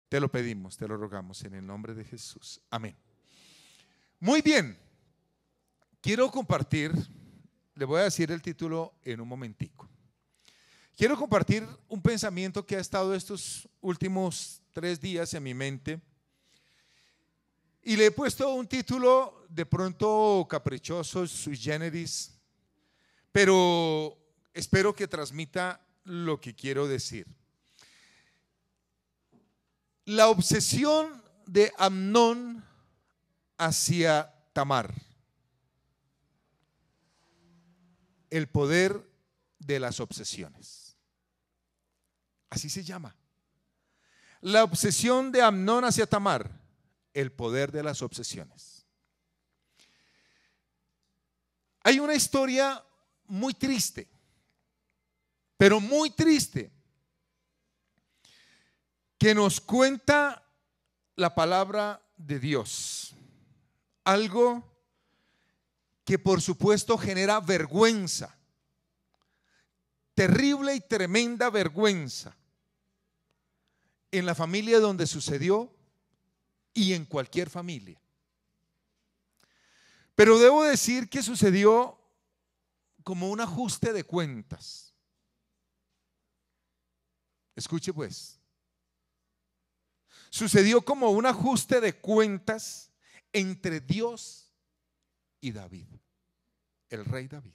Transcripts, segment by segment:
Te lo pedimos, te lo rogamos en el nombre de Jesús. Amén. Muy bien. Quiero compartir, le voy a decir el título en un momentico. Quiero compartir un pensamiento que ha estado estos últimos 3 días en mi mente y le he puesto un título de pronto caprichoso, sui generis, pero espero que transmita lo que quiero decir. La obsesión de Amnón hacia Tamar. El poder de las obsesiones. Así se llama. La obsesión de Amnón hacia Tamar. El poder de las obsesiones. Hay una historia muy triste, pero muy triste, que nos cuenta la palabra de Dios. Algo que por supuesto genera vergüenza, terrible y tremenda vergüenza en la familia donde sucedió y en cualquier familia. Pero debo decir que sucedió como un ajuste de cuentas. Escuche pues. Sucedió como un ajuste de cuentas entre Dios y David, el rey David.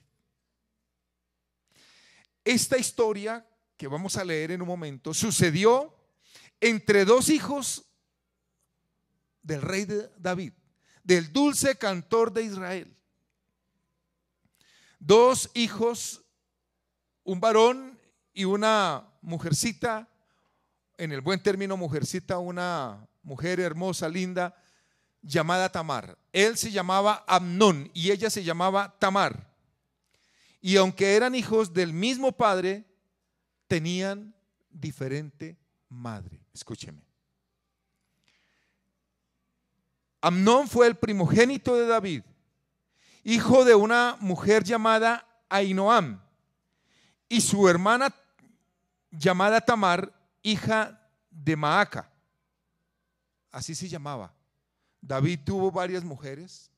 Esta historia que vamos a leer en un momento sucedió entre 2 hijos del rey de David, del dulce cantor de Israel. 2 hijos, un varón y una mujercita, en el buen término mujercita, una mujer hermosa, linda, llamada Tamar. Él se llamaba Amnón y ella se llamaba Tamar. Y aunque eran hijos del mismo padre, tenían diferente madre. Escúcheme. Amnón fue el primogénito de David, hijo de una mujer llamada Ahinoam, y su hermana llamada Tamar, hija de Maaca. Así se llamaba. David tuvo varias mujeres.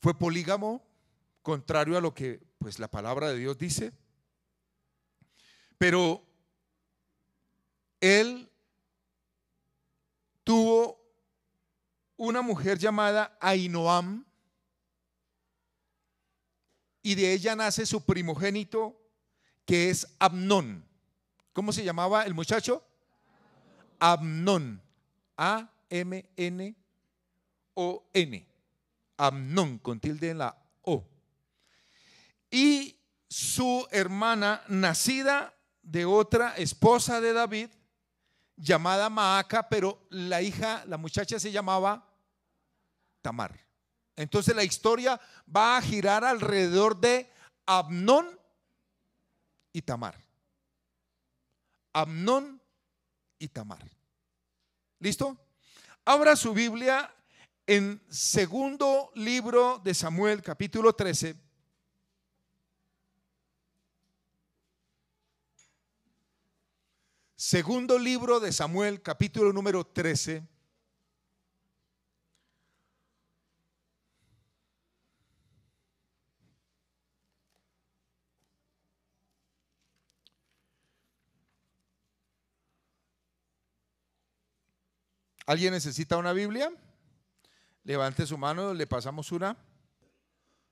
Fue polígamo, contrario a lo que pues la palabra de Dios dice. Pero él tuvo una mujer llamada Ahinoam y de ella nace su primogénito, que es Amnón. ¿Cómo se llamaba el muchacho? Amnón. A-M-N-O-N. Amnón, con tilde en la O. Y su hermana, nacida de otra esposa de David, llamada Maaca, pero la muchacha se llamaba Tamar. Entonces la historia va a girar alrededor de Amnón y Tamar. Amnón y Tamar. ¿Listo? Abra su Biblia en segundo libro de Samuel, capítulo 13. Segundo libro de Samuel, capítulo número 13. ¿Alguien necesita una Biblia? Levante su mano, le pasamos una.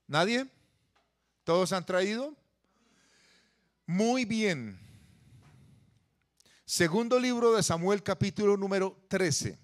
¿Nadie? ¿Todos han traído? Muy bien. Segundo libro de Samuel, capítulo número 13.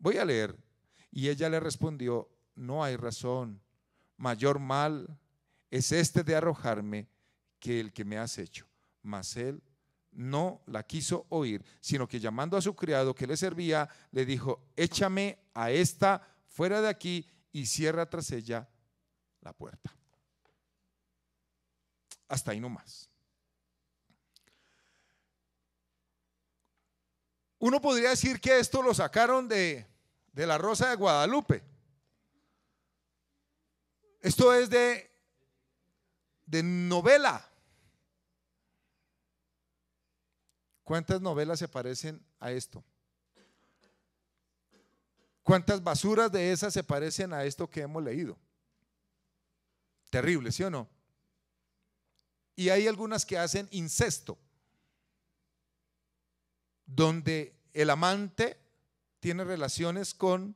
Voy a leer. Y ella le respondió: no hay razón, mayor mal es este de arrojarme que el que me has hecho. Mas él no la quiso oír, sino que llamando a su criado que le servía, le dijo: échame a esta fuera de aquí y cierra tras ella la puerta. Hasta ahí nomás. Uno podría decir que esto lo sacaron de La Rosa de Guadalupe. Esto es de novela. ¿Cuántas novelas se parecen a esto? ¿Cuántas basuras de esas se parecen a esto que hemos leído? Terrible, ¿sí o no? Y hay algunas que hacen incesto, donde el amante tiene relaciones con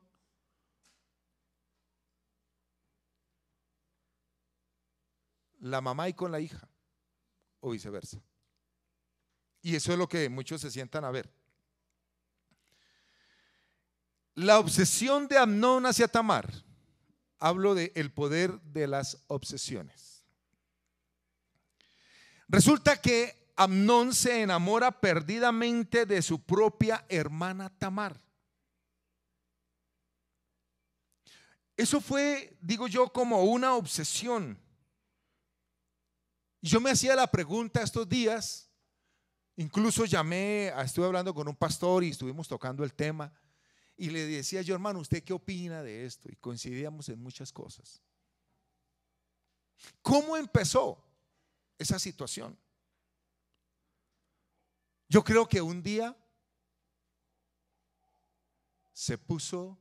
la mamá y con la hija, o viceversa. Y eso es lo que muchos se sientan a ver. La obsesión de Amnón hacia Tamar. Hablo de el poder de las obsesiones. Resulta que Amnón se enamora perdidamente de su propia hermana Tamar. Eso fue, digo yo, como una obsesión. Yo me hacía la pregunta estos días, incluso estuve hablando con un pastor y estuvimos tocando el tema, y le decía yo: hermano, ¿usted qué opina de esto? Y coincidíamos en muchas cosas. ¿Cómo empezó esa situación? Yo creo que un día se puso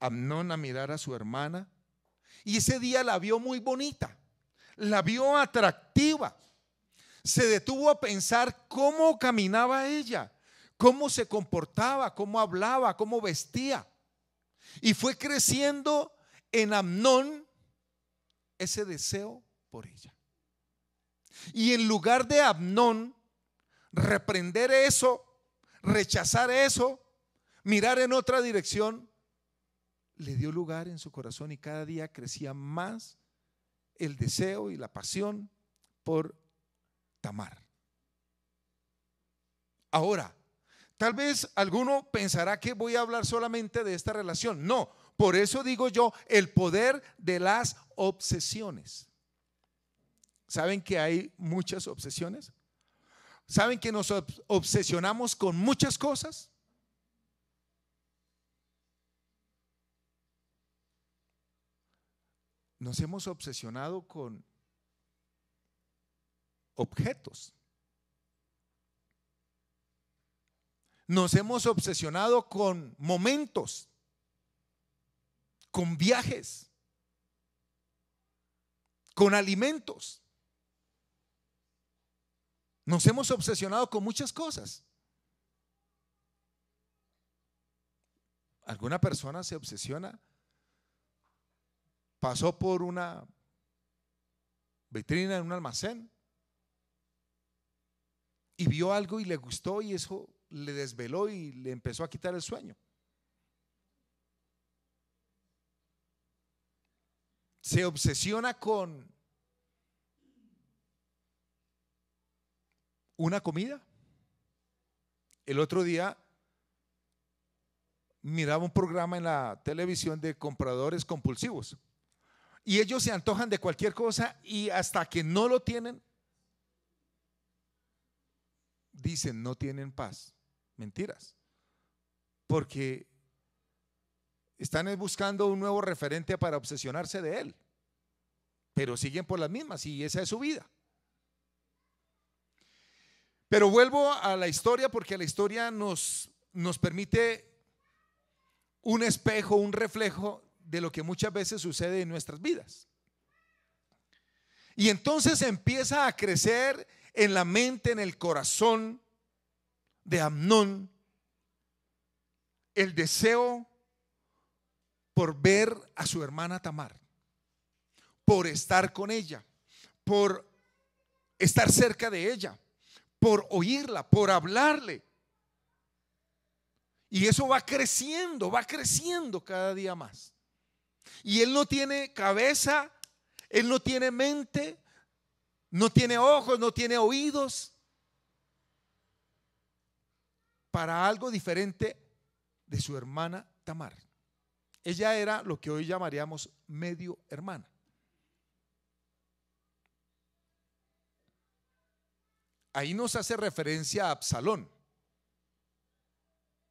Amnón a mirar a su hermana, y ese día la vio muy bonita, la vio atractiva. Se detuvo a pensar cómo caminaba ella, cómo se comportaba, cómo hablaba, cómo vestía. Y fue creciendo en Amnón ese deseo por ella. Y en lugar de Amnón reprender eso, rechazar eso, mirar en otra dirección, le dio lugar en su corazón, y cada día crecía más el deseo y la pasión por Tamar. Ahora, tal vez alguno pensará que voy a hablar solamente de esta relación. No, por eso digo yo, el poder de las obsesiones. ¿Saben que hay muchas obsesiones? ¿Saben que nos obsesionamos con muchas cosas? Nos hemos obsesionado con objetos. Nos hemos obsesionado con momentos, con viajes, con alimentos. Nos hemos obsesionado con muchas cosas. Alguna persona se obsesiona, pasó por una vitrina en un almacén y vio algo y le gustó, y eso le desveló y le empezó a quitar el sueño. Se obsesiona con una comida. El otro día miraba un programa en la televisión de compradores compulsivos, y ellos se antojan de cualquier cosa, y hasta que no lo tienen, dicen no tienen paz. Mentiras, porque están buscando un nuevo referente para obsesionarse de él, pero siguen por las mismas, y esa es su vida. Pero vuelvo a la historia, porque la historia nos permite un espejo, un reflejo de lo que muchas veces sucede en nuestras vidas. Y entonces empieza a crecer en la mente, en el corazón de Amnón, el deseo por ver a su hermana Tamar, por estar con ella, por estar cerca de ella, por oírla, por hablarle. Y eso va creciendo cada día más. Y él no tiene cabeza, él no tiene mente, no tiene ojos, no tiene oídos para algo diferente de su hermana Tamar. Ella era lo que hoy llamaríamos medio hermana. Ahí nos hace referencia a Absalón,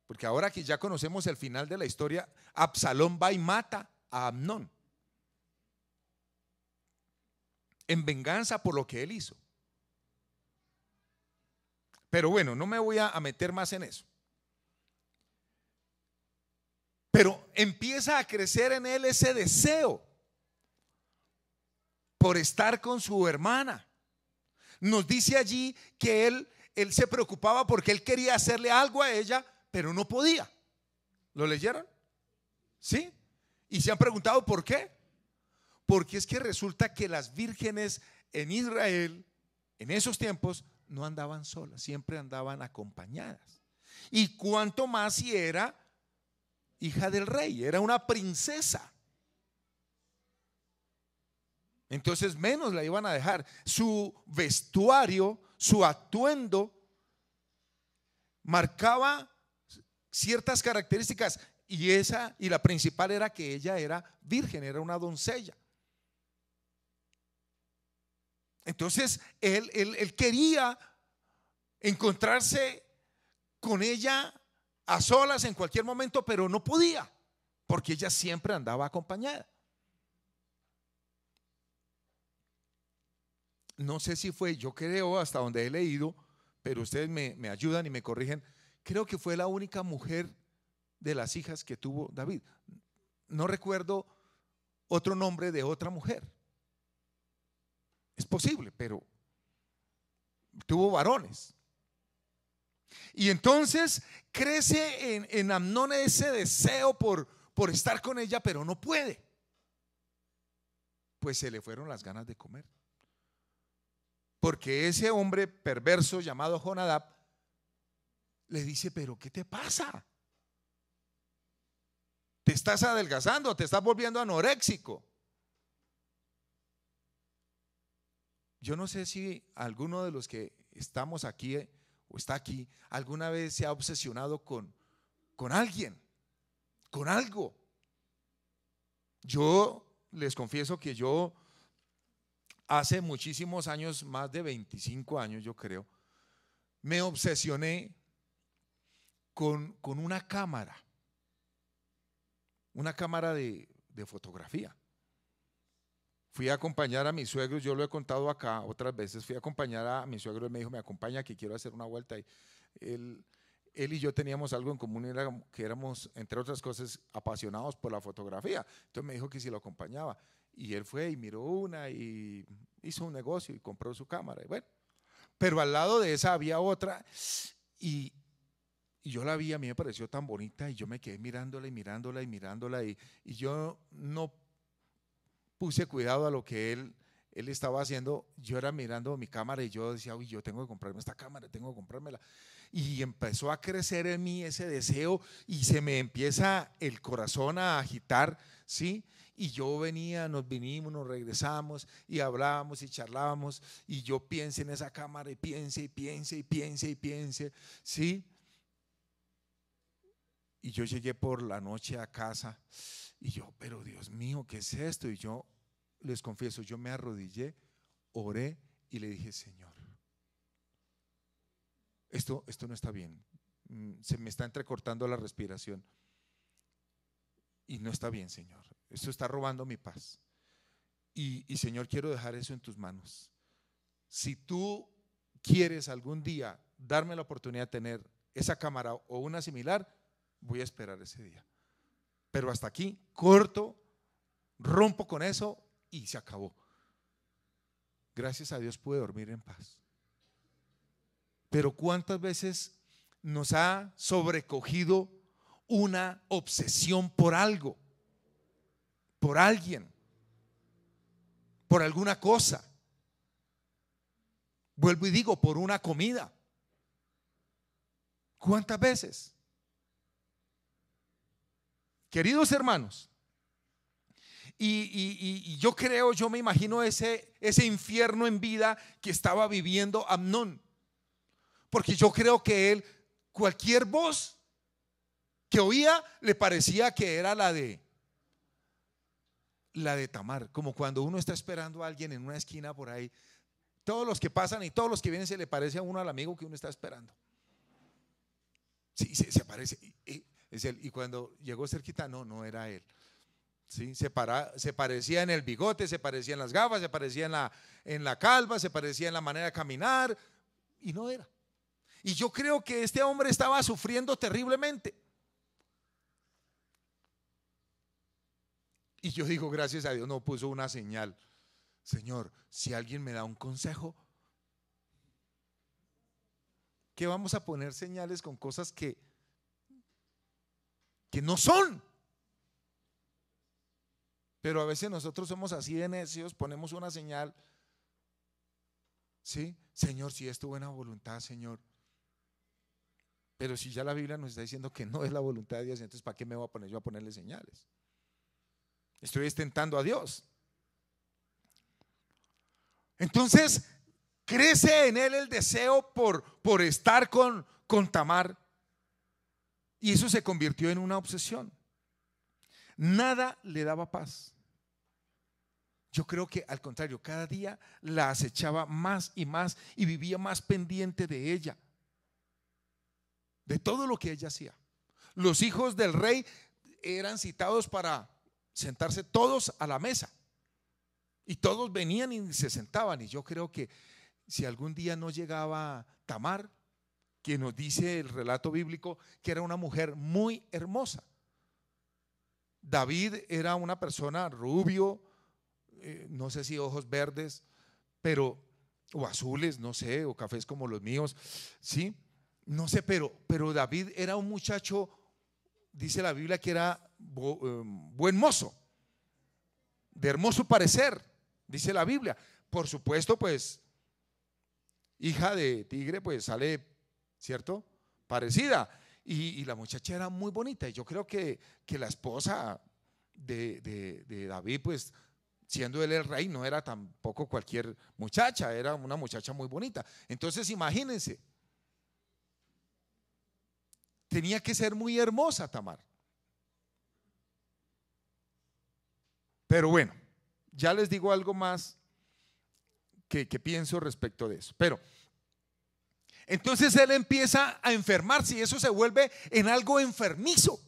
porque ahora que ya conocemos el final de la historia, Absalón va y mata a Amnón en venganza por lo que él hizo. Pero bueno, no me voy a meter más en eso. Pero empieza a crecer en él ese deseo por estar con su hermana. Nos dice allí que él se preocupaba porque él quería hacerle algo a ella, pero no podía. ¿Lo leyeron? ¿Sí? Y se han preguntado por qué. Porque es que resulta que las vírgenes en Israel en esos tiempos no andaban solas, siempre andaban acompañadas. Y cuanto más si era hija del rey, era una princesa. Entonces menos la iban a dejar. Su vestuario, su atuendo marcaba ciertas características, y la principal era que ella era virgen, era una doncella. Entonces él quería encontrarse con ella a solas en cualquier momento, pero no podía, porque ella siempre andaba acompañada. No sé si fue, yo creo, hasta donde he leído, pero ustedes me ayudan y me corrigen, creo que fue la única mujer de las hijas que tuvo David. No recuerdo otro nombre de otra mujer. Es posible, pero tuvo varones. Y entonces crece en Amnón ese deseo por estar con ella, pero no puede. Pues se le fueron las ganas de comer. Porque ese hombre perverso llamado Jonadab le dice: pero ¿qué te pasa? Te estás adelgazando, te estás volviendo anoréxico. Yo no sé si alguno de los que estamos aquí o está aquí alguna vez se ha obsesionado con alguien, con algo. Yo les confieso que yo hace muchísimos años, más de 25 años yo creo, me obsesioné con una cámara de fotografía. Fui a acompañar a mi suegro, yo lo he contado acá otras veces, fui a acompañar a mi suegro, él me dijo: me acompaña, que quiero hacer una vuelta. Y él y yo teníamos algo en común, que éramos, entre otras cosas, apasionados por la fotografía. Entonces me dijo que si lo acompañaba, y él fue y miró una y hizo un negocio y compró su cámara. Y bueno, pero al lado de esa había otra, y yo la vi, a mí me pareció tan bonita, y yo me quedé mirándola y mirándola y mirándola, y yo no puse cuidado a lo que él estaba haciendo. Yo era mirando mi cámara y yo decía: uy, yo tengo que comprarme esta cámara, tengo que comprármela. Y empezó a crecer en mí ese deseo, y se me empieza el corazón a agitar, ¿sí? Y yo venía, nos vinimos, nos regresamos y hablábamos y charlábamos, y yo piense en esa cámara y piense y piense y piense y piense, ¿sí? Y yo llegué por la noche a casa y yo: pero Dios mío, ¿qué es esto? Y yo les confieso, yo me arrodillé, oré y le dije: Señor, esto no está bien, se me está entrecortando la respiración y no está bien, Señor, esto está robando mi paz, y Señor, quiero dejar eso en tus manos. Si tú quieres algún día darme la oportunidad de tener esa cámara o una similar, voy a esperar ese día, pero hasta aquí corto, rompo con eso y se acabó. Gracias a Dios pude dormir en paz. Pero ¿cuántas veces nos ha sobrecogido una obsesión por algo, por alguien, por alguna cosa? Vuelvo y digo, por una comida. ¿Cuántas veces? Queridos hermanos, y yo creo, yo me imagino ese infierno en vida que estaba viviendo Amnón, porque yo creo que él, cualquier voz que oía le parecía que era la de Tamar, como cuando uno está esperando a alguien en una esquina por ahí, todos los que pasan y todos los que vienen se le parece a uno al amigo que uno está esperando. Sí, se parece, es él. Y cuando llegó cerquita, no era él. Sí, se parecía en el bigote, se parecía en las gafas, se parecía en la calva, se parecía en la manera de caminar, y no era. Y yo creo que este hombre estaba sufriendo terriblemente. Y yo digo, gracias a Dios no puso una señal. Señor, si alguien me da un consejo, ¿qué vamos a poner señales con cosas que no son? Pero a veces nosotros somos así de necios, ponemos una señal. Sí, Señor, si es tu buena voluntad, Señor. Pero si ya la Biblia nos está diciendo que no es la voluntad de Dios, entonces ¿para qué me voy a poner yo a ponerle señales? Estoy tentando a Dios. Entonces crece en él el deseo por estar con Tamar, y eso se convirtió en una obsesión. Nada le daba paz. Yo creo que al contrario, cada día la acechaba más y más y vivía más pendiente de ella, de todo lo que ella hacía. Los hijos del rey eran citados para sentarse todos a la mesa, y todos venían y se sentaban. Y yo creo que si algún día no llegaba Tamar, que nos dice el relato bíblico que era una mujer muy hermosa. David era una persona rubio, no sé si ojos verdes, pero o azules, no sé, o cafés como los míos, sí, no sé, pero David era un muchacho, dice la Biblia que era buen mozo, de hermoso parecer, dice la Biblia. Por supuesto, pues hija de tigre, pues sale, ¿cierto? Parecida. Y la muchacha era muy bonita. Y yo creo que la esposa de David, pues siendo él el rey, no era tampoco cualquier muchacha, era una muchacha muy bonita. Entonces imagínense, tenía que ser muy hermosa Tamar. Pero bueno, ya les digo algo más que pienso respecto de eso. Pero entonces él empieza a enfermarse y eso se vuelve en algo enfermizo.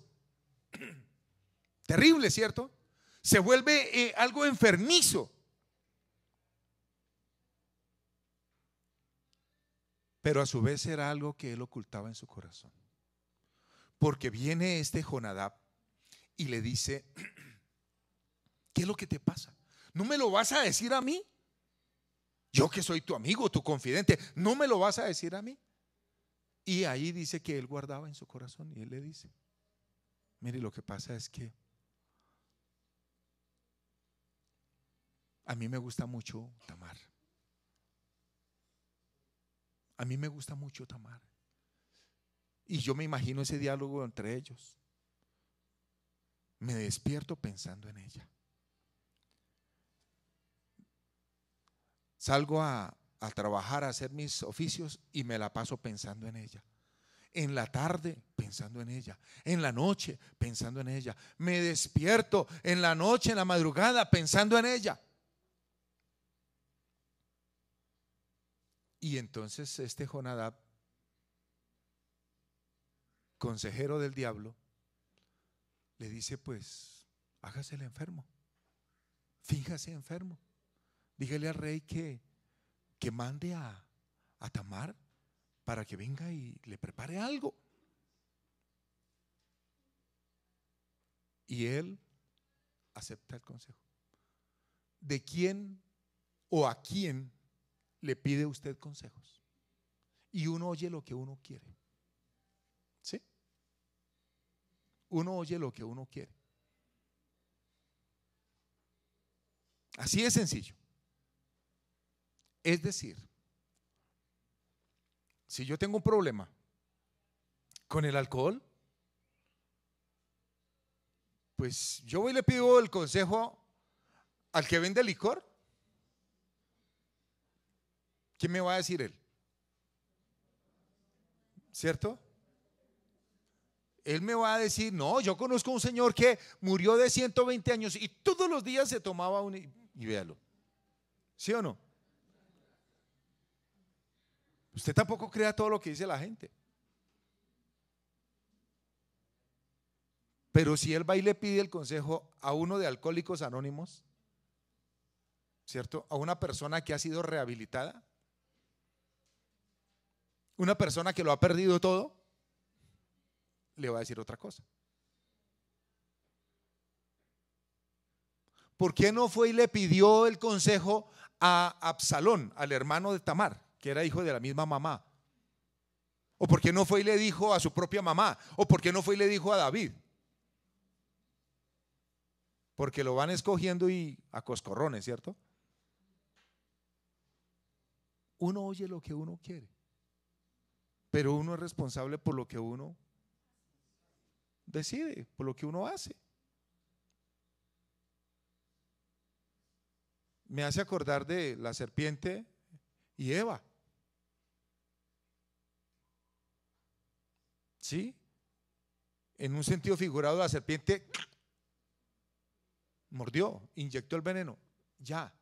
Terrible, ¿cierto? Se vuelve algo enfermizo. Pero a su vez era algo que él ocultaba en su corazón. Porque viene este Jonadab y le dice: ¿qué es lo que te pasa? ¿No me lo vas a decir a mí? Yo que soy tu amigo, tu confidente, ¿no me lo vas a decir a mí? Y ahí dice que él guardaba en su corazón, y él le dice: mire, lo que pasa es que a mí me gusta mucho Tamar. A mí me gusta mucho Tamar. Y yo me imagino ese diálogo entre ellos. Me despierto pensando en ella. Salgo a trabajar, a hacer mis oficios y me la paso pensando en ella. En la tarde pensando en ella, en la noche pensando en ella. Me despierto en la noche, en la madrugada pensando en ella. Y entonces este Jonadab, consejero del diablo, le dice: pues hágase el enfermo, fíjase enfermo, dígale al rey que mande a Tamar para que venga y le prepare algo. Y él acepta el consejo. ¿De quién o a quién le pide usted consejos? Y uno oye lo que uno quiere. ¿Sí? Uno oye lo que uno quiere. Así de sencillo. Es decir, si yo tengo un problema con el alcohol, Pues yo voy y le pido el consejo al que vende licor. ¿Qué me va a decir él? ¿Cierto? Él me va a decir, no, yo conozco a un señor que murió de 120 años y todos los días se tomaba un... Y véalo. ¿Sí o no? Usted tampoco crea todo lo que dice la gente. Pero si él va y le pide el consejo a uno de Alcohólicos Anónimos, ¿cierto? A una persona que ha sido rehabilitada, una persona que lo ha perdido todo, le va a decir otra cosa. ¿Por qué no fue y le pidió el consejo a Absalón, al hermano de Tamar, que era hijo de la misma mamá? ¿O por qué no fue y le dijo a su propia mamá? ¿O por qué no fue y le dijo a David? Porque lo van escogiendo y a coscorrones, ¿cierto? Uno oye lo que uno quiere, pero uno es responsable por lo que uno decide, por lo que uno hace. Me hace acordar de la serpiente y Eva. ¿Sí? En un sentido figurado, la serpiente mordió, inyectó el veneno. Ya,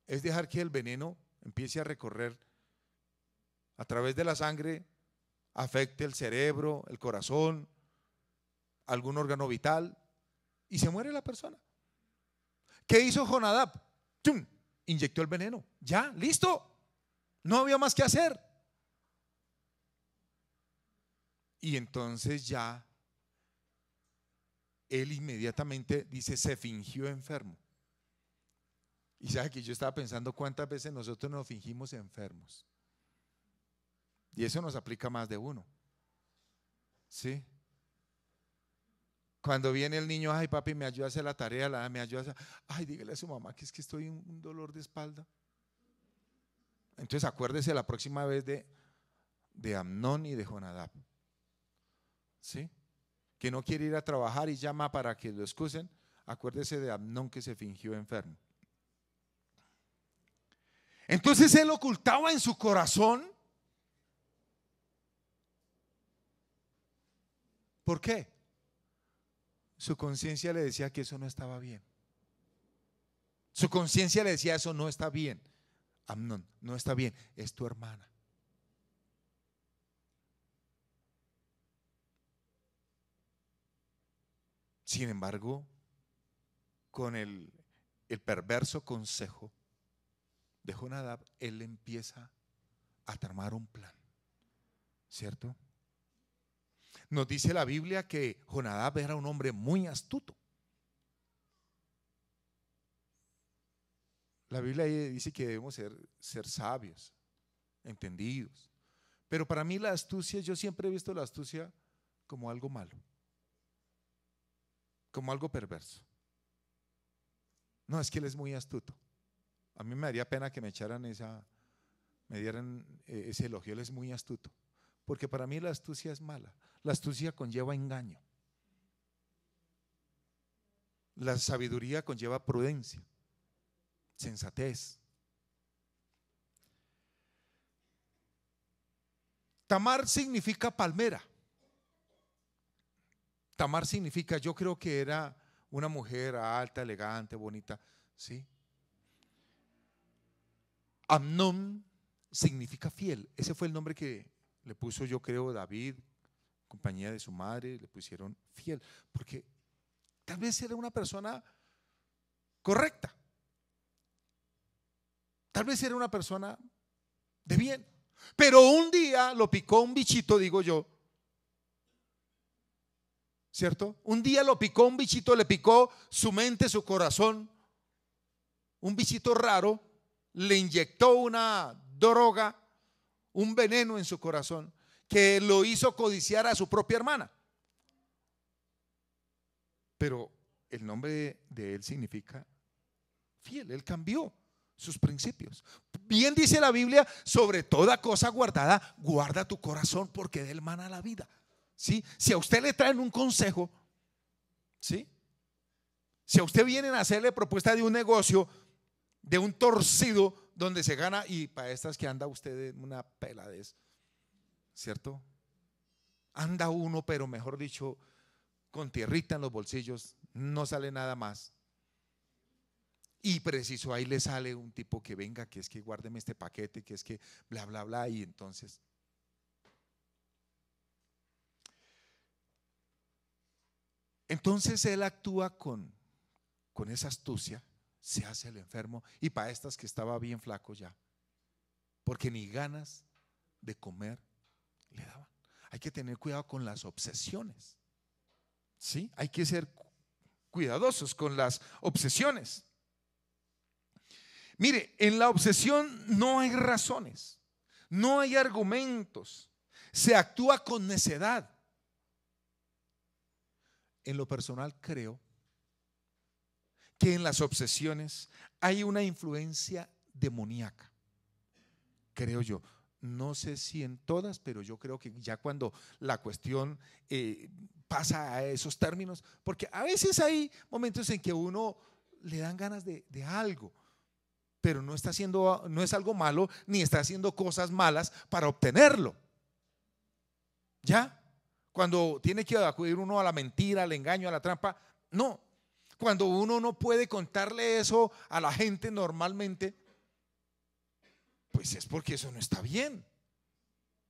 es dejar que el veneno empiece a recorrer a través de la sangre, afecte el cerebro, el corazón, algún órgano vital y se muere la persona. ¿Qué hizo Jonadab? ¡Tum! Inyectó el veneno. Ya, listo. No había más que hacer. Y entonces ya él inmediatamente dice, se fingió enfermo. Y sabe que yo estaba pensando cuántas veces nosotros nos fingimos enfermos. Y eso nos aplica más de uno. ¿Sí? Cuando viene el niño, ay papi, me ayuda a hacer la tarea, me ayuda a hacer, ay, dígale a su mamá que es que estoy en un dolor de espalda. Entonces acuérdese la próxima vez de Amnón y de Jonadab. ¿Sí? Que no quiere ir a trabajar y llama para que lo excusen. Acuérdese de Amnón que se fingió enfermo. Entonces él ocultaba en su corazón. ¿Por qué? Su conciencia le decía que eso no estaba bien. Su conciencia le decía, eso no está bien. Amnón, no está bien, es tu hermana. Sin embargo, con el perverso consejo de Jonadab, él empieza a tramar un plan, ¿cierto? Nos dice la Biblia que Jonadab era un hombre muy astuto. La Biblia dice que debemos ser sabios, entendidos. Pero para mí la astucia, yo siempre he visto la astucia como algo malo, como algo perverso. No, es que él es muy astuto. A mí me daría pena que me dieran ese elogio. Él es muy astuto. Porque para mí la astucia es mala. La astucia conlleva engaño. La sabiduría conlleva prudencia, sensatez. Tamar significa palmera. Tamar significa, yo creo que era una mujer alta, elegante, bonita, ¿sí? Amnón significa fiel. Ese fue el nombre que le puso, yo creo, David, compañía de su madre, le pusieron fiel, porque tal vez era una persona correcta, tal vez era una persona de bien, pero un día lo picó un bichito, digo yo, ¿cierto? Un día lo picó un bichito, le picó su mente, su corazón, un bichito raro, le inyectó una droga, un veneno en su corazón que lo hizo codiciar a su propia hermana. Pero el nombre de él significa fiel. Él cambió sus principios. Bien dice la Biblia, sobre toda cosa guardada, guarda tu corazón porque de él mana la vida. ¿Sí? Si a usted le traen un consejo, ¿sí? Si a usted vienen a hacerle propuesta de un negocio, de un torcido donde se gana, y para estas que anda usted en una peladez, ¿cierto? Anda uno, pero mejor dicho, con tierrita en los bolsillos, no sale nada más. Y preciso, ahí le sale un tipo que venga, que es que guárdeme este paquete, que es que bla, bla, bla, y entonces él actúa con esa astucia, se hace el enfermo, y para estas que estaba bien flaco ya, porque ni ganas de comer le daban. Hay que tener cuidado con las obsesiones, ¿sí? Hay que ser cuidadosos con las obsesiones. Mire, en la obsesión no hay razones, no hay argumentos, se actúa con necedad. En lo personal creo que en las obsesiones hay una influencia demoníaca, creo yo. No sé si en todas, pero yo creo que ya cuando la cuestión pasa a esos términos, porque a veces hay momentos en que uno le dan ganas de algo, pero no está haciendo, no es algo malo, ni está haciendo cosas malas para obtenerlo. ¿Ya? Cuando tiene que acudir uno a la mentira, al engaño, a la trampa, no. Cuando uno no puede contarle eso a la gente normalmente, pues es porque eso no está bien.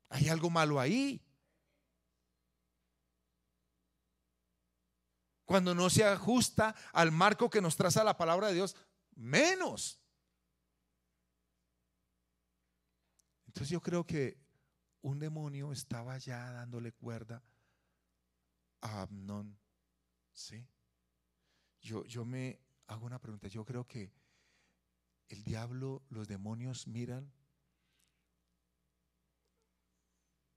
Hay algo malo ahí. Cuando no se ajusta al marco que nos traza la palabra de Dios, menos. Entonces yo creo que un demonio estaba ya dándole cuerda a Amnón, ¿sí? Yo me hago una pregunta. Yo creo que el diablo, los demonios miran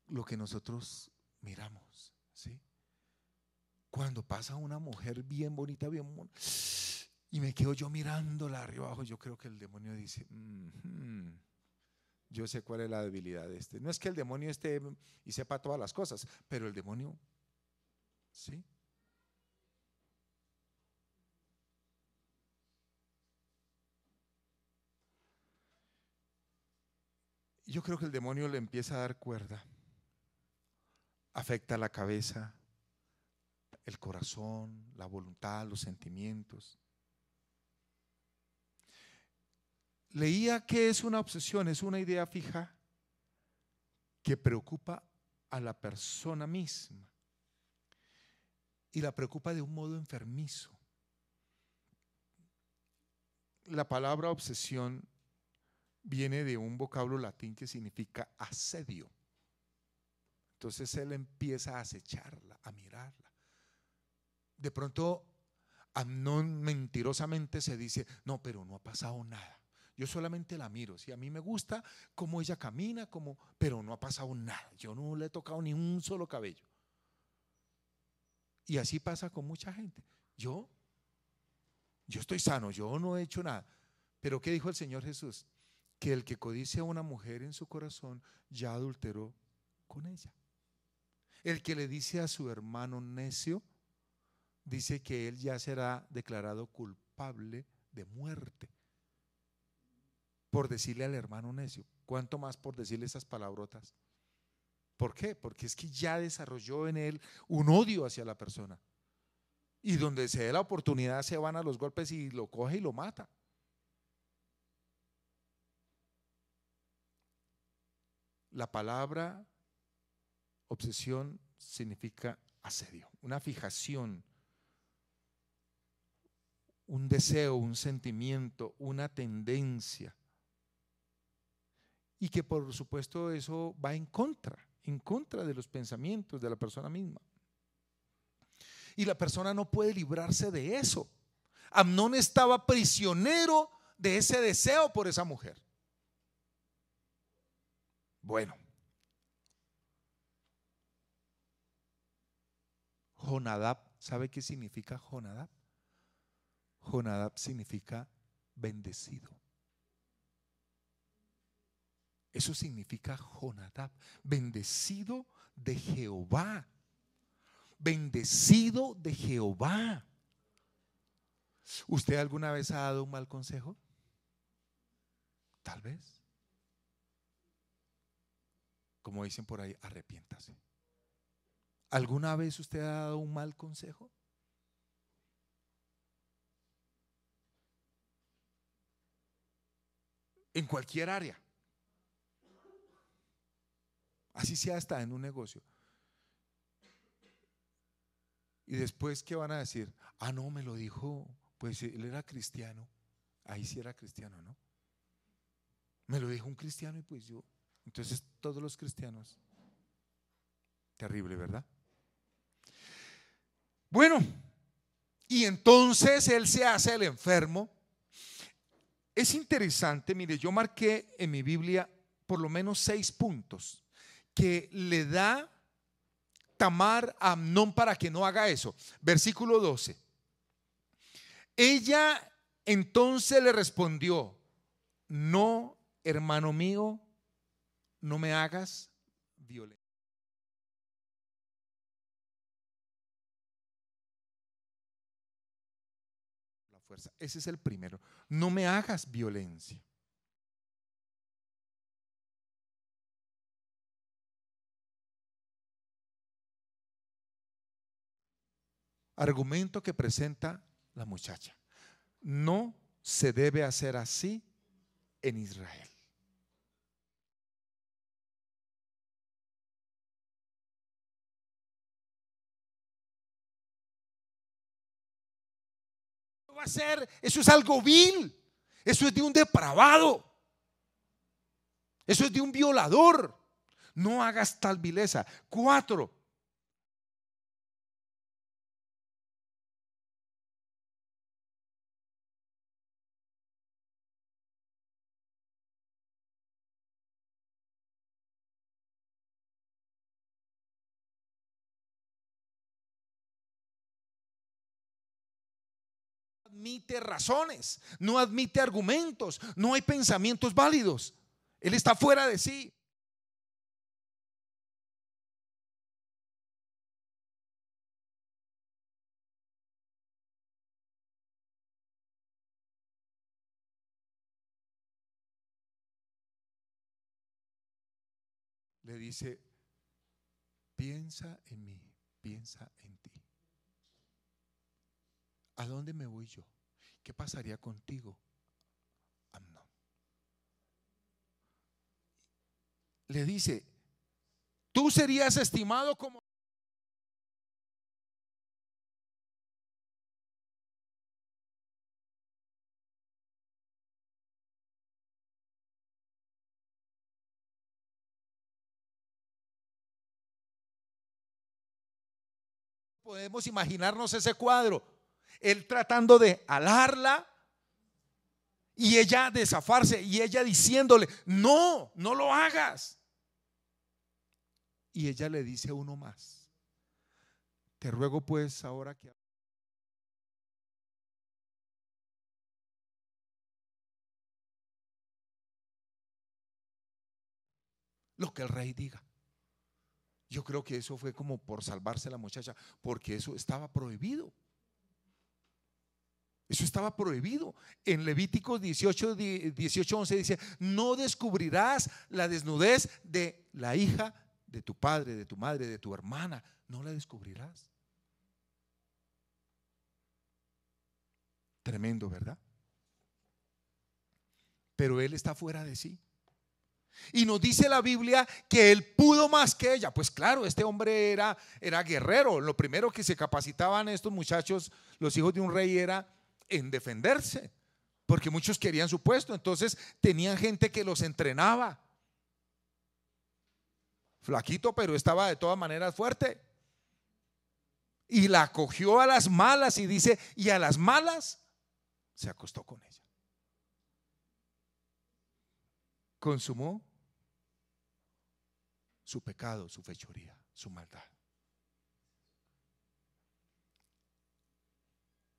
lo que nosotros miramos, ¿sí? Cuando pasa una mujer bien bonita, bien bonita, y me quedo yo mirándola arriba abajo, yo creo que el demonio dice, yo sé cuál es la debilidad de este. No es que el demonio esté y sepa todas las cosas, pero el demonio, ¿sí? Yo creo que el demonio le empieza a dar cuerda, afecta la cabeza, el corazón, la voluntad, los sentimientos. Leía que es una obsesión, es una idea fija que preocupa a la persona misma y la preocupa de un modo enfermizo. La palabra obsesión viene de un vocablo latín que significa asedio. Entonces él empieza a acecharla, a mirarla. De pronto Amnón mentirosamente se dice, no, pero no ha pasado nada. Yo solamente la miro, si a mí me gusta cómo ella camina, pero no ha pasado nada. Yo no le he tocado ni un solo cabello. Y así pasa con mucha gente. Yo estoy sano, yo no he hecho nada. Pero ¿qué dijo el Señor Jesús? Que el que codicia a una mujer en su corazón ya adulteró con ella. El que le dice a su hermano necio, dice que él ya será declarado culpable de muerte por decirle al hermano necio. ¿Cuánto más por decirle esas palabrotas? ¿Por qué? Porque es que ya desarrolló en él un odio hacia la persona. Y donde se dé la oportunidad se van a los golpes y lo coge y lo mata. La palabra obsesión significa asedio, una fijación, un deseo, un sentimiento, una tendencia. Y que por supuesto eso va en contra de los pensamientos de la persona misma. Y la persona no puede librarse de eso. Amnón estaba prisionero de ese deseo por esa mujer. Bueno, Jonadab, ¿sabe qué significa Jonadab? Jonadab significa bendecido. Eso significa Jonadab, bendecido de Jehová. Bendecido de Jehová. ¿Usted alguna vez ha dado un mal consejo? Tal vez. Como dicen por ahí, arrepiéntase. ¿Alguna vez usted ha dado un mal consejo? En cualquier área. Así sea hasta en un negocio. Y después, ¿qué van a decir? Ah, no, me lo dijo, pues él era cristiano. Ahí sí era cristiano, ¿no? Me lo dijo un cristiano y pues yo. Entonces todos los cristianos. Terrible, ¿verdad? Bueno, y entonces él se hace el enfermo. Es interesante, mire, yo marqué en mi Biblia por lo menos 6 puntos que le da Tamar a Amnón para que no haga eso. Versículo 12. Ella entonces le respondió: no, hermano mío, no me hagas violencia. La fuerza, ese es el primero. No me hagas violencia. Argumento que presenta la muchacha: no se debe hacer así en Israel. Va a ser, eso es algo vil, eso es de un depravado, eso es de un violador. No hagas tal vileza. 4, admite razones, no admite argumentos, no hay pensamientos válidos. Él está fuera de sí. Le dice: piensa en mí, piensa en ti. ¿A dónde me voy yo? ¿Qué pasaría contigo, Amnón? Le dice: tú serías estimado como. Podemos imaginarnos ese cuadro, él tratando de alarla y ella de zafarse y ella diciéndole: no, no lo hagas. Y ella le dice uno más: te ruego pues ahora que lo que el rey diga. Yo creo que eso fue como por salvarse la muchacha, porque eso estaba prohibido. Eso estaba prohibido. En Levíticos 18:11 dice: no descubrirás la desnudez de la hija de tu padre, de tu madre, de tu hermana. No la descubrirás. Tremendo, ¿verdad? Pero él está fuera de sí. Y nos dice la Biblia que él pudo más que ella. Pues claro, este hombre era guerrero. Lo primero que se capacitaban estos muchachos, los hijos de un rey, era en defenderse, porque muchos querían su puesto. Entonces tenían gente que los entrenaba. Flaquito, pero estaba de todas maneras fuerte. Y la cogió a las malas y dice, y a las malas se acostó con ella. Consumó su pecado, su fechoría, su maldad.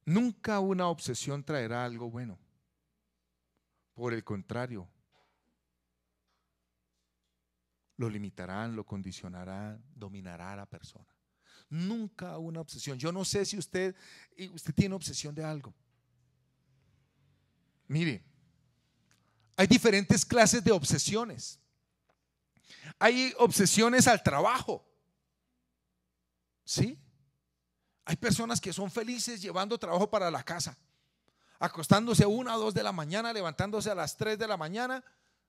Nunca una obsesión traerá algo bueno. Por el contrario, lo limitarán, lo condicionarán, dominará a la persona. Nunca una obsesión. Yo no sé si usted tiene obsesión de algo. Mire, hay diferentes clases de obsesiones. Hay obsesiones al trabajo. ¿Sí? Hay personas que son felices llevando trabajo para la casa, acostándose 1 o 2 de la mañana, levantándose a las 3 de la mañana,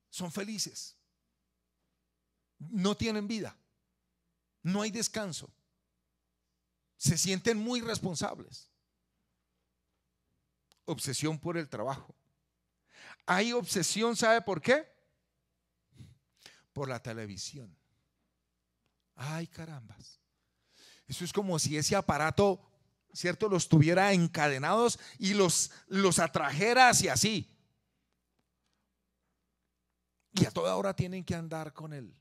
son felices. No tienen vida, no hay descanso, se sienten muy responsables. Obsesión por el trabajo. Hay obsesión, ¿sabe por qué? Por la televisión. Ay, carambas. Eso es como si ese aparato, ¿cierto?, los tuviera encadenados y los atrajera hacia sí. Y a toda hora tienen que andar con el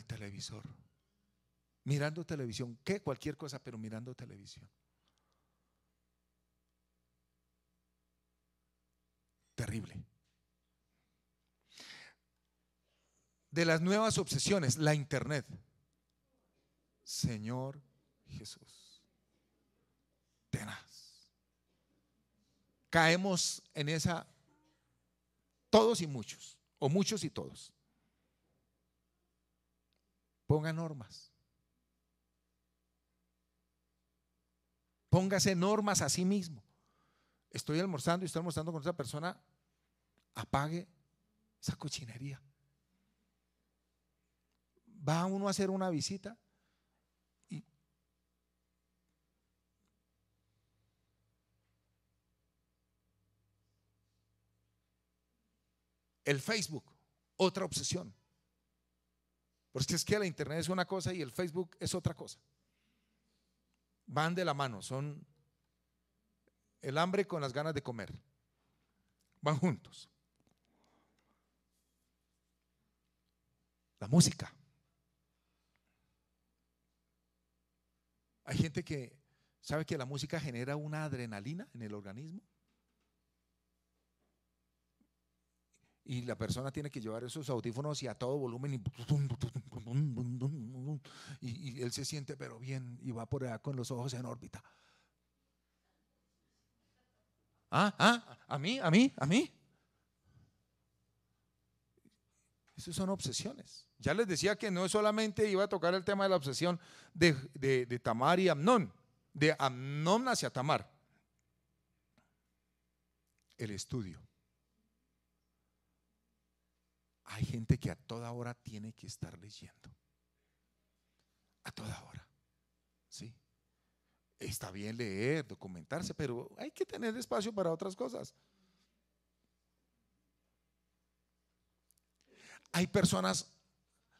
televisor, mirando televisión, ¿qué? Cualquier cosa, pero mirando televisión. Terrible. De las nuevas obsesiones, la internet. Señor Jesús, tenaz. Caemos en esa, todos y muchos, o muchos y todos. Ponga normas. Póngase normas a sí mismo. Estoy almorzando y estoy almorzando con otra persona. Apague esa cochinería. Va uno a hacer una visita y el Facebook, otra obsesión. Porque es que la internet es una cosa y el Facebook es otra cosa. Van de la mano, son el hambre con las ganas de comer. Van juntos. La música. Hay gente que sabe que la música genera una adrenalina en el organismo. Y la persona tiene que llevar esos audífonos y a todo volumen y él se siente pero bien y va por allá con los ojos en órbita. A mí. Esas son obsesiones. Ya les decía que no solamente iba a tocar el tema de la obsesión de Tamar y Amnón, de Amnón hacia Tamar. El estudio. Hay gente que a toda hora tiene que estar leyendo. A toda hora. ¿Sí? Está bien leer, documentarse, pero hay que tener espacio para otras cosas. Hay personas,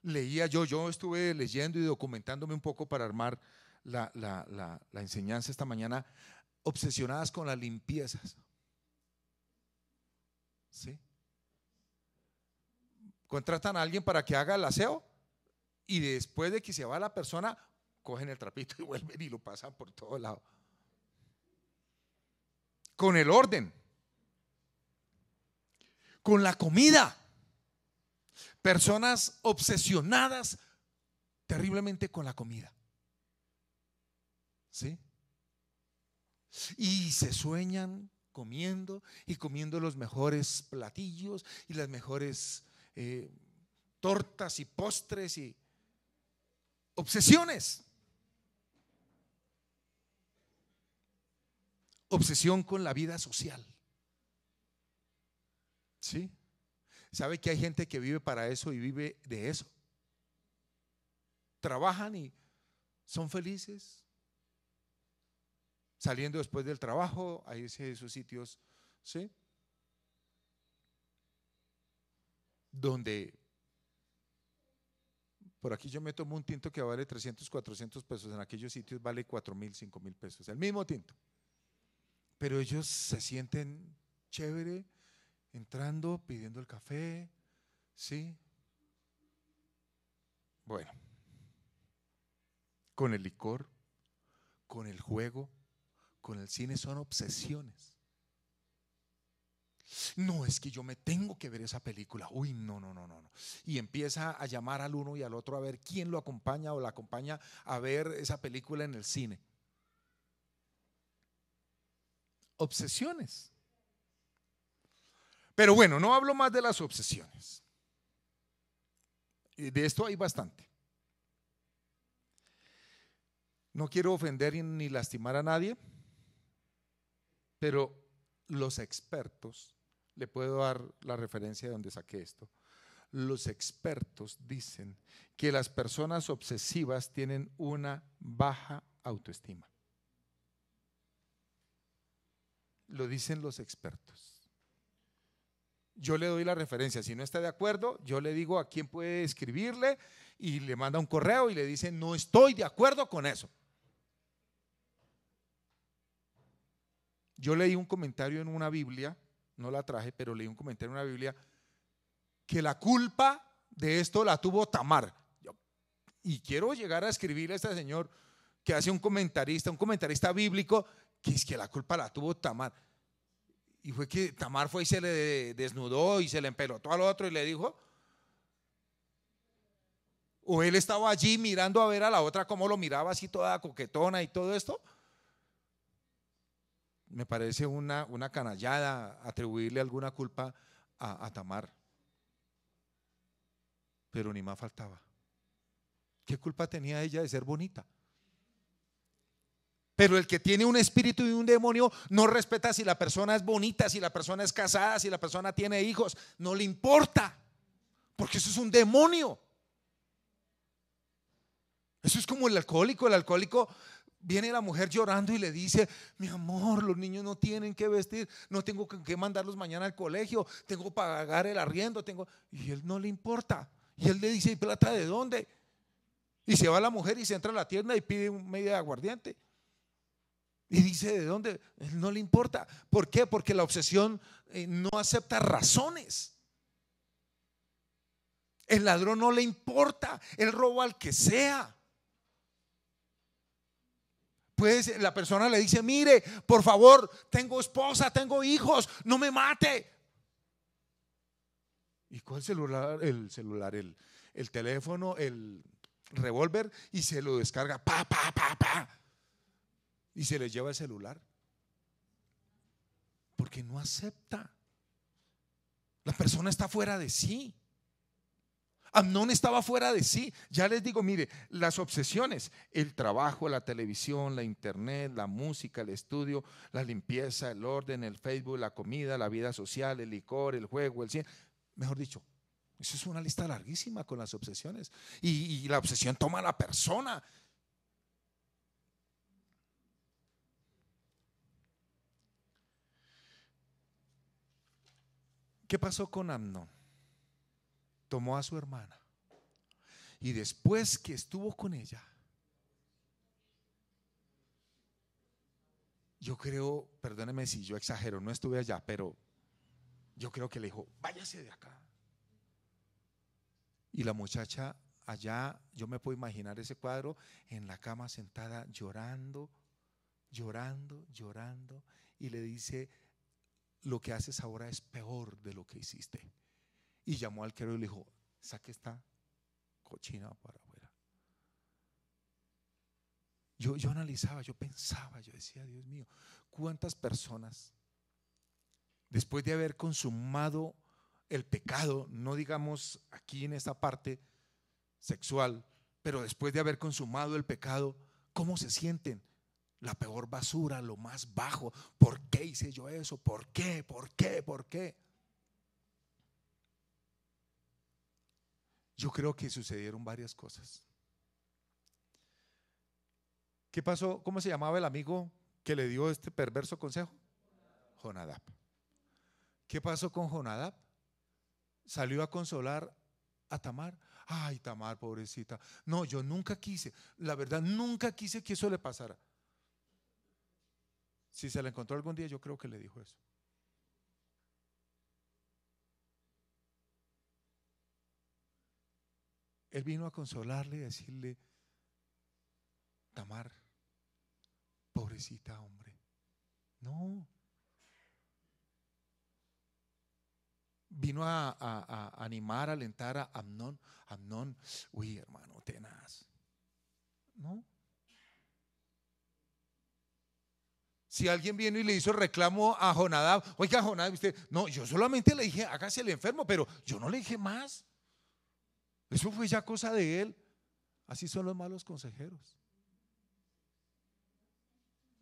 leía yo estuve leyendo y documentándome un poco para armar la enseñanza esta mañana, obsesionadas con las limpiezas. ¿Sí? Contratan a alguien para que haga el aseo y después de que se va la persona, cogen el trapito y vuelven y lo pasan por todo lado. Con el orden, con la comida. Personas obsesionadas terriblemente con la comida. ¿Sí? Y se sueñan comiendo y comiendo los mejores platillos y las mejores tortas y postres y obsesiones. Obsesión con la vida social. ¿Sí? ¿Sabe que hay gente que vive para eso y vive de eso? Trabajan y son felices. Saliendo después del trabajo a irse a esos sitios, ¿sí?, donde por aquí yo me tomo un tinto que vale 300, 400 pesos, en aquellos sitios vale 4,000, 5,000 pesos, el mismo tinto. Pero ellos se sienten chévere entrando, pidiendo el café, ¿sí? Bueno, con el licor, con el juego, con el cine, son obsesiones. No, es que yo me tengo que ver esa película. Uy, no. Y empieza a llamar al uno y al otro a ver quién lo acompaña o la acompaña a ver esa película en el cine. Obsesiones. Pero bueno, no hablo más de las obsesiones. Y de esto hay bastante. No quiero ofender ni lastimar a nadie, pero los expertos, le puedo dar la referencia de donde saqué esto. Los expertos dicen que las personas obsesivas tienen una baja autoestima. Lo dicen los expertos. Yo le doy la referencia, si no está de acuerdo, yo le digo a quién puede escribirle y le manda un correo y le dice, no estoy de acuerdo con eso. Yo leí un comentario en una Biblia, no la traje, pero leí un comentario en una Biblia, que la culpa de esto la tuvo Tamar. Y quiero llegar a escribirle a este señor que hace un comentarista bíblico, que es que la culpa la tuvo Tamar. Y fue que Tamar fue y se le desnudó y se le empelotó al otro y le dijo, o él estaba allí mirando a ver a la otra cómo lo miraba así toda coquetona y todo esto. Me parece una canallada atribuirle alguna culpa a Tamar. Pero ni más faltaba. ¿Qué culpa tenía ella de ser bonita? Pero el que tiene un espíritu y un demonio no respeta si la persona es bonita, si la persona es casada, si la persona tiene hijos, no le importa, porque eso es un demonio. Eso es como el alcohólico viene la mujer llorando y le dice, mi amor, los niños no tienen que vestir, no tengo que mandarlos mañana al colegio, tengo que pagar el arriendo, y él no le importa, y él le dice, ¿y plata de dónde? Y se va la mujer y se entra a la tienda y pide un medio de aguardiente. Y dice, ¿de dónde? Él no le importa. ¿Por qué? Porque la obsesión no acepta razones. El ladrón no le importa, él roba al que sea. Pues la persona le dice, mire, por favor, tengo esposa, tengo hijos, no me mate. ¿Y cuál celular? El teléfono, el revólver, y se lo descarga, pa, y se le lleva el celular. Porque no acepta. La persona está fuera de sí. Amnón estaba fuera de sí. Ya les digo, mire, las obsesiones, el trabajo, la televisión, la internet, la música, el estudio, la limpieza, el orden, el Facebook, la comida, la vida social, el licor, el juego, el cine. Mejor dicho, eso es una lista larguísima con las obsesiones. Y la obsesión toma a la persona. ¿Qué pasó con Amnón? Tomó a su hermana y después que estuvo con ella, yo creo, perdóneme si yo exagero, no estuve allá, pero yo creo que le dijo, váyase de acá. Y la muchacha allá, yo me puedo imaginar ese cuadro, en la cama sentada llorando, y le dice, lo que haces ahora es peor de lo que hiciste. Y llamó al arquero y le dijo, saque esta cochina para afuera. Yo analizaba, yo pensaba, yo decía, Dios mío, cuántas personas después de haber consumado el pecado, no digamos aquí en esta parte sexual, pero después de haber consumado el pecado, ¿cómo se sienten? La peor basura, lo más bajo. ¿Por qué hice yo eso? ¿Por qué? ¿Por qué? ¿Por qué? Yo creo que sucedieron varias cosas. ¿Qué pasó? ¿Cómo se llamaba el amigo que le dio este perverso consejo? Jonadab. ¿Qué pasó con Jonadab? Salió a consolar a Tamar. Ay, Tamar, pobrecita. No, yo nunca quise, la verdad, nunca quise que eso le pasara. Si se la encontró algún día, yo creo que le dijo eso. Él vino a consolarle y decirle, Tamar, pobrecita, hombre. No. Vino a animar, a alentar a Amnón. Amnón, uy, hermano, tenaz. No. Si alguien viene y le hizo reclamo a Jonadab, oiga Jonadab, usted, no, yo solamente le dije, hágase el enfermo, pero yo no le dije más. Eso fue ya cosa de él. Así son los malos consejeros.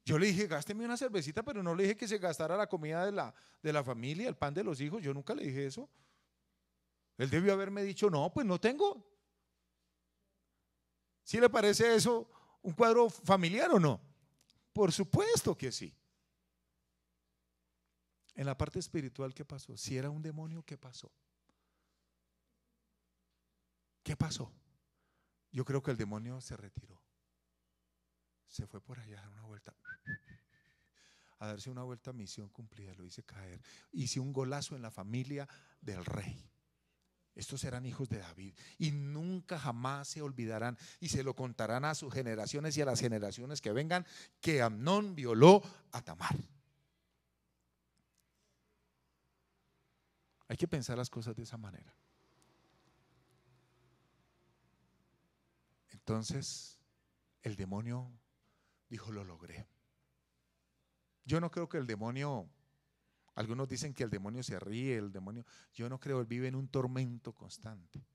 Yo le dije, gásteme una cervecita, pero no le dije que se gastara la comida de la familia, el pan de los hijos. Yo nunca le dije eso. Él debió haberme dicho, no, pues no tengo. ¿Sí le parece eso un cuadro familiar o no? Por supuesto que sí. En la parte espiritual, ¿qué pasó? Si era un demonio, ¿qué pasó? ¿Qué pasó? Yo creo que el demonio se retiró. Se fue por allá a dar una vuelta. A darse una vuelta, misión cumplida, lo hice caer. Hice un golazo en la familia del rey. Estos eran hijos de David y nunca jamás se olvidarán y se lo contarán a sus generaciones y a las generaciones que vengan que Amnón violó a Tamar. Hay que pensar las cosas de esa manera. Entonces el demonio dijo, lo logré. Yo no creo que el demonio, algunos dicen que el demonio se ríe, el demonio, yo no creo, él vive en un tormento constante.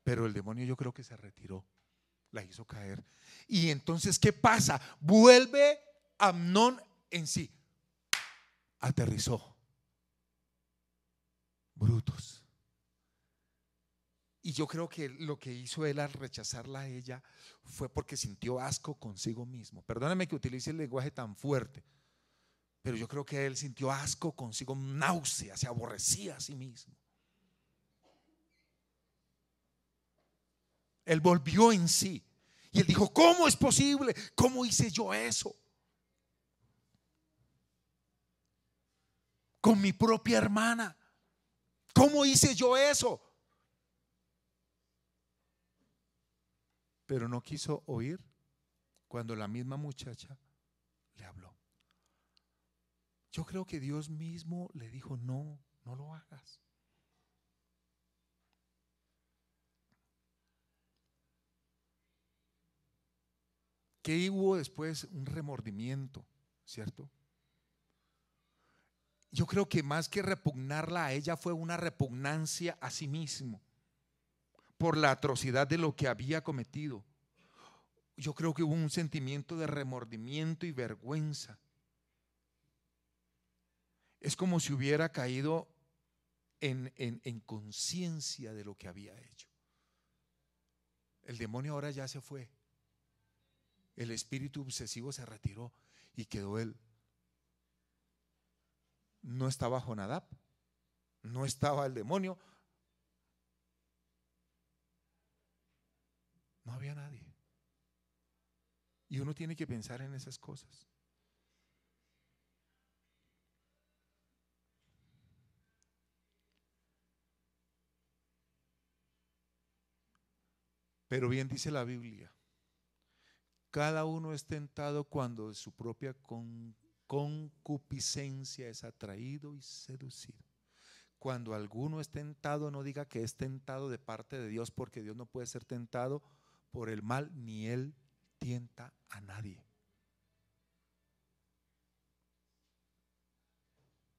Pero el demonio yo creo que se retiró, la hizo caer. Y entonces, ¿qué pasa? Vuelve Amnón en sí. Aterrizó. Brutos. Y yo creo que lo que hizo él al rechazarla a ella fue porque sintió asco consigo mismo. Perdóname que utilice el lenguaje tan fuerte, pero yo creo que él sintió asco consigo, náusea, se aborrecía a sí mismo. Él volvió en sí y él dijo, ¿cómo es posible? ¿Cómo hice yo eso? Con mi propia hermana. ¿Cómo hice yo eso? Pero no quiso oír cuando la misma muchacha le habló. Yo creo que Dios mismo le dijo, no, no lo hagas. ¿Qué hubo después? Un remordimiento, ¿cierto? Yo creo que más que repugnarla a ella fue una repugnancia a sí mismo por la atrocidad de lo que había cometido. Yo creo que hubo un sentimiento de remordimiento y vergüenza. Es como si hubiera caído en conciencia de lo que había hecho. El demonio ahora ya se fue. El espíritu obsesivo se retiró y quedó él. No estaba Jonadab, no estaba el demonio, no había nadie. Y uno tiene que pensar en esas cosas. Pero bien dice la Biblia, cada uno es tentado cuando de su propia concupiscencia es atraído y seducido. Cuando alguno es tentado, no diga que es tentado de parte de Dios, porque Dios no puede ser tentado por el mal, ni Él tienta a nadie.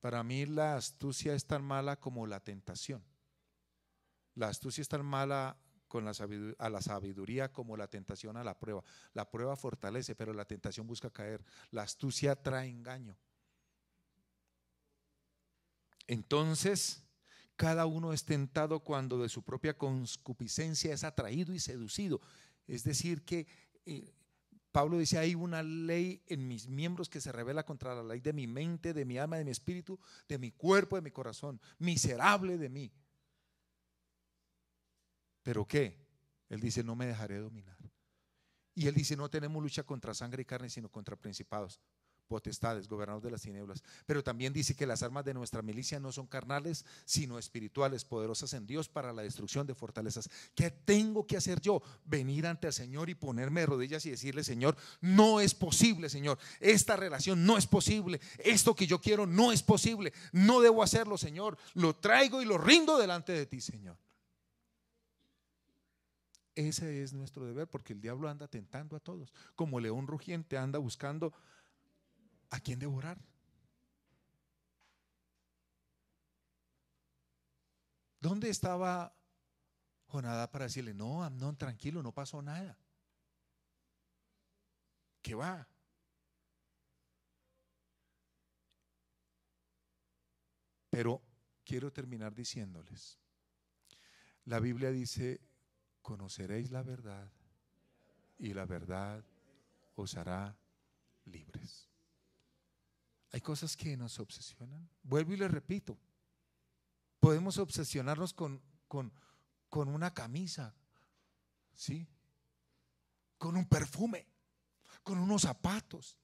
Para mí la astucia es tan mala como la tentación. La astucia es tan mala a la sabiduría como la tentación a la prueba. La prueba fortalece, pero la tentación busca caer. La astucia trae engaño. Entonces, cada uno es tentado cuando de su propia concupiscencia es atraído y seducido. Es decir que Pablo dice, hay una ley en mis miembros que se revela contra la ley de mi mente, de mi alma, de mi espíritu, de mi cuerpo, de mi corazón. Miserable de mí. ¿Pero qué? Él dice, no me dejaré dominar. Y él dice, no tenemos lucha contra sangre y carne, sino contra principados, potestades, gobernadores de las tinieblas. Pero también dice que las armas de nuestra milicia no son carnales, sino espirituales, poderosas en Dios para la destrucción de fortalezas. ¿Qué tengo que hacer yo? Venir ante el Señor y ponerme de rodillas y decirle, Señor, no es posible, Señor, esta relación no es posible, esto que yo quiero no es posible, no debo hacerlo, Señor, lo traigo y lo rindo delante de ti, Señor. Ese es nuestro deber, porque el diablo anda tentando a todos. Como león rugiente anda buscando a quien devorar. ¿Dónde estaba Jonadab para decirle: no, Amnón, tranquilo, no pasó nada? ¿Qué va? Pero quiero terminar diciéndoles, la Biblia dice: conoceréis la verdad y la verdad os hará libres. Hay cosas que nos obsesionan. Vuelvo y les repito, podemos obsesionarnos con una camisa, ¿sí? Con un perfume, con unos zapatos,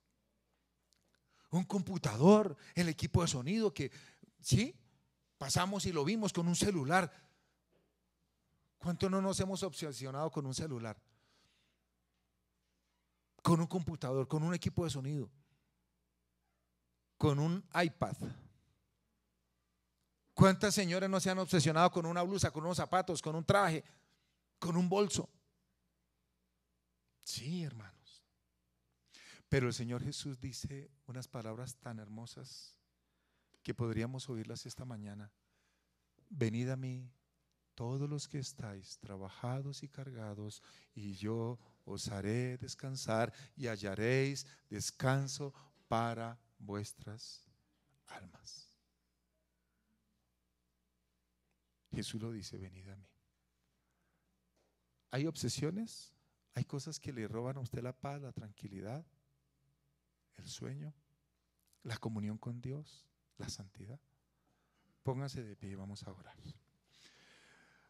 un computador, el equipo de sonido que, ¿sí? Pasamos y lo vimos, con un celular. ¿Cuánto no nos hemos obsesionado con un celular? Con un computador, con un equipo de sonido, con un iPad. ¿Cuántas señoras no se han obsesionado con una blusa, con unos zapatos, con un traje, con un bolso? Sí, hermanos. Pero el Señor Jesús dice unas palabras tan hermosas que podríamos oírlas esta mañana. Venid a mí todos los que estáis trabajados y cargados, y yo os haré descansar, y hallaréis descanso para vuestras almas. Jesús lo dice: venid a mí. ¿Hay obsesiones? ¿Hay cosas que le roban a usted la paz, la tranquilidad, el sueño, la comunión con Dios, la santidad? Póngase de pie y vamos a orar.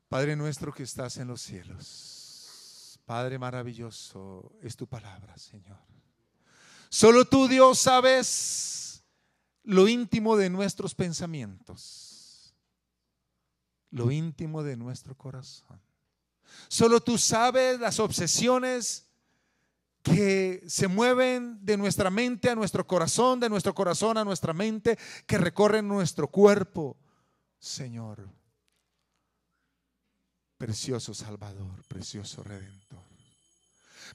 Padre nuestro que estás en los cielos, Padre maravilloso es tu palabra, Señor. Solo tú, Dios, sabes lo íntimo de nuestros pensamientos, lo íntimo de nuestro corazón. Solo tú sabes las obsesiones que se mueven de nuestra mente a nuestro corazón, de nuestro corazón a nuestra mente, que recorren nuestro cuerpo, Señor. Precioso Salvador, precioso Redentor.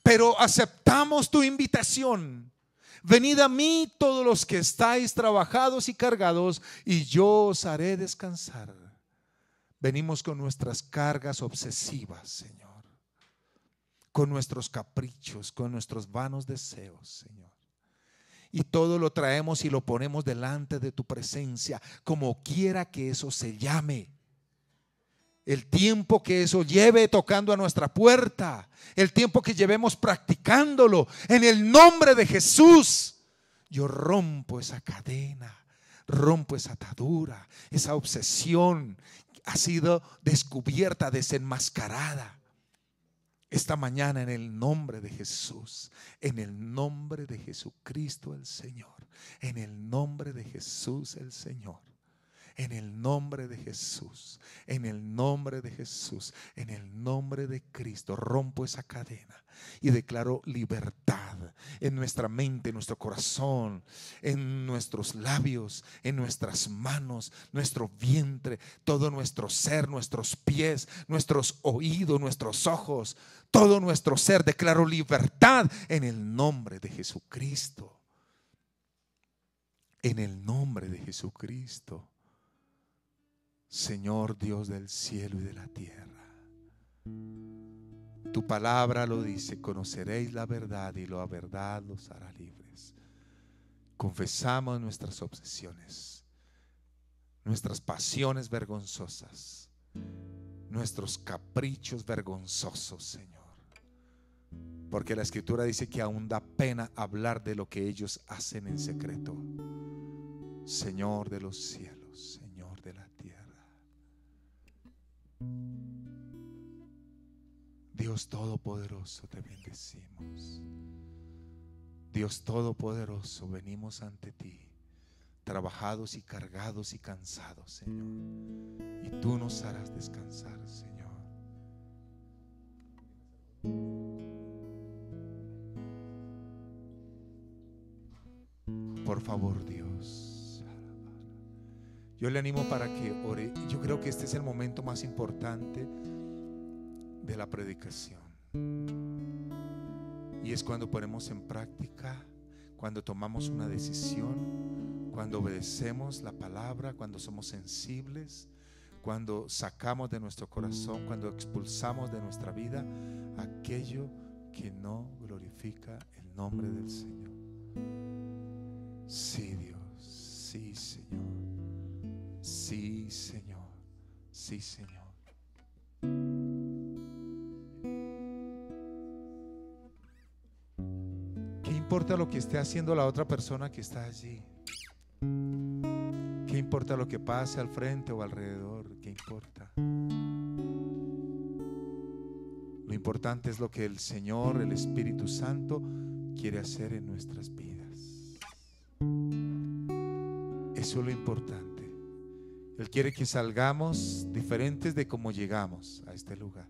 Pero aceptamos tu invitación. Venid a mí todos los que estáis trabajados y cargados, y yo os haré descansar. Venimos con nuestras cargas obsesivas, Señor, con nuestros caprichos, con nuestros vanos deseos, Señor. Y todo lo traemos y lo ponemos delante de tu presencia, como quiera que eso se llame. El tiempo que eso lleve tocando a nuestra puerta, el tiempo que llevemos practicándolo, en el nombre de Jesús, yo rompo esa cadena, rompo esa atadura, esa obsesión ha sido descubierta, desenmascarada esta mañana en el nombre de Jesús, en el nombre de Jesucristo el Señor, en el nombre de Jesús el Señor. En el nombre de Jesús, en el nombre de Jesús, en el nombre de Cristo, rompo esa cadena y declaro libertad en nuestra mente, en nuestro corazón, en nuestros labios, en nuestras manos, nuestro vientre, todo nuestro ser, nuestros pies, nuestros oídos, nuestros ojos, todo nuestro ser. Declaro libertad en el nombre de Jesucristo. En el nombre de Jesucristo. Señor Dios del cielo y de la tierra, tu palabra lo dice: conoceréis la verdad y la verdad los hará libres. Confesamos nuestras obsesiones, nuestras pasiones vergonzosas, nuestros caprichos vergonzosos, Señor, porque la Escritura dice que aún da pena hablar de lo que ellos hacen en secreto. Señor de los cielos, Señor de la tierra, Dios Todopoderoso, te bendecimos. Dios Todopoderoso, venimos ante ti, trabajados y cargados y cansados, Señor, y tú nos harás descansar, Señor. Por favor, Dios, yo le animo para que ore. Yo creo que este es el momento más importante de la predicación. Y es cuando ponemos en práctica, cuando tomamos una decisión, cuando obedecemos la palabra, cuando somos sensibles, cuando sacamos de nuestro corazón, cuando expulsamos de nuestra vida aquello que no glorifica el nombre del Señor. Sí, Dios, sí, Señor, sí, Señor, sí, Señor. ¿Qué importa lo que esté haciendo la otra persona que está allí? ¿Qué importa lo que pase al frente o alrededor? ¿Qué importa? Lo importante es lo que el Señor, el Espíritu Santo, quiere hacer en nuestras vidas. Eso es lo importante. Él quiere que salgamos diferentes de cómo llegamos a este lugar.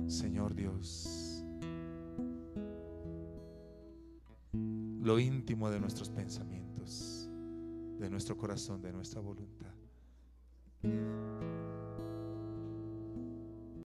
Señor Dios, lo íntimo de nuestros pensamientos, de nuestro corazón, de nuestra voluntad,